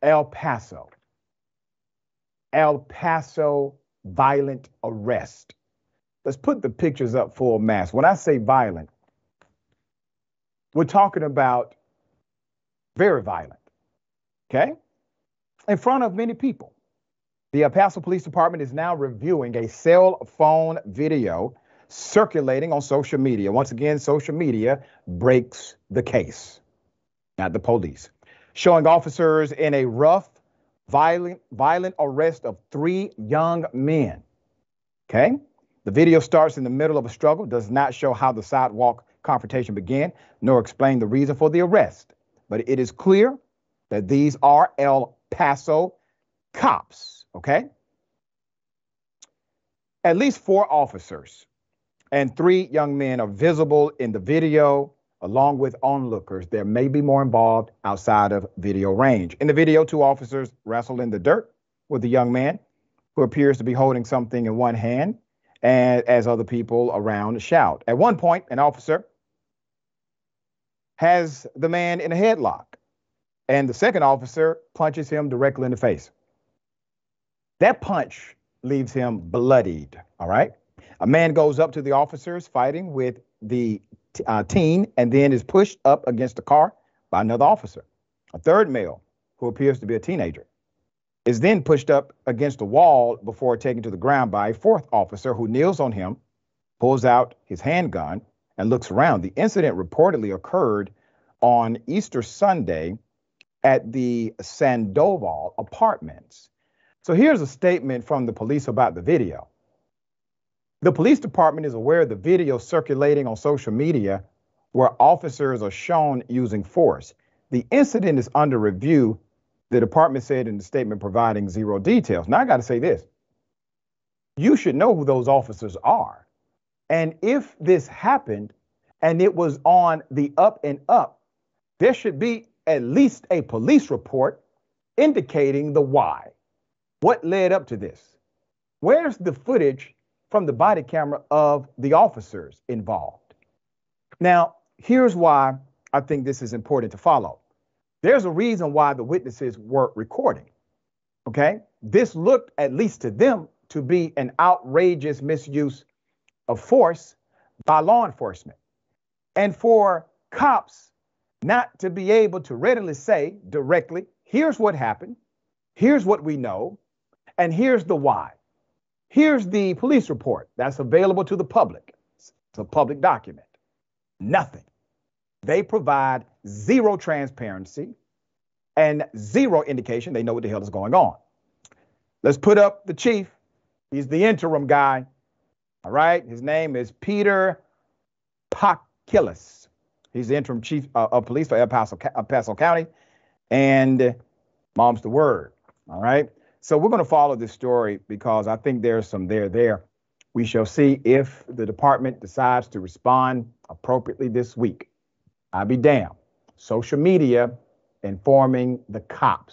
El Paso. El Paso violent arrest. Let's put the pictures up full mass. When I say violent, we're talking about very violent, okay? In front of many people. The El Paso Police Department is now reviewing a cell phone video circulating on social media. Once again, social media breaks the case, not the police. Showing officers in a rough, violent arrest of 3 young men, okay? The video starts in the middle of a struggle, does not show how the sidewalk confrontation began, nor explain the reason for the arrest. But it is clear that these are El Paso cops, okay? At least 4 officers and 3 young men are visible in the video, along with onlookers. There may be more involved outside of video range. In the video, 2 officers wrestle in the dirt with the young man, who appears to be holding something in one hand, and as other people around shout. At one point, an officer has the man in a headlock, and the second officer punches him directly in the face. That punch leaves him bloodied, all right? A man goes up to the officers fighting with the teen and then is pushed up against the car by another officer. A third male, who appears to be a teenager, is then pushed up against a wall before taken to the ground by a 4th officer who kneels on him, pulls out his handgun, and looks around. The incident reportedly occurred on Easter Sunday at the Sandoval Apartments. So here's a statement from the police about the video. The police department is aware of the video circulating on social media where officers are shown using force. The incident is under review, the department said in the statement, providing 0 details. Now, I got to say this. You should know who those officers are. And if this happened and it was on the up and up, there should be at least a police report indicating the why. What led up to this? Where's the footage from the body camera of the officers involved? Now, here's why I think this is important to follow. There's a reason why the witnesses were recording, okay? This looked, at least to them, to be an outrageous misuse of force by law enforcement. And for cops not to be able to readily say directly, here's what happened, here's what we know, and here's the why. Here's the police report that's available to the public. It's a public document. Nothing. They provide 0 transparency and 0 indication they know what the hell is going on. Let's put up the chief. He's the interim guy. All right. His name is Peter Pakilis. He's the interim chief of police for El Paso County. And mom's the word. All right. So we're going to follow this story because I think there's some there. We shall see if the department decides to respond appropriately this week. I'll be damned. Social media informing the cops.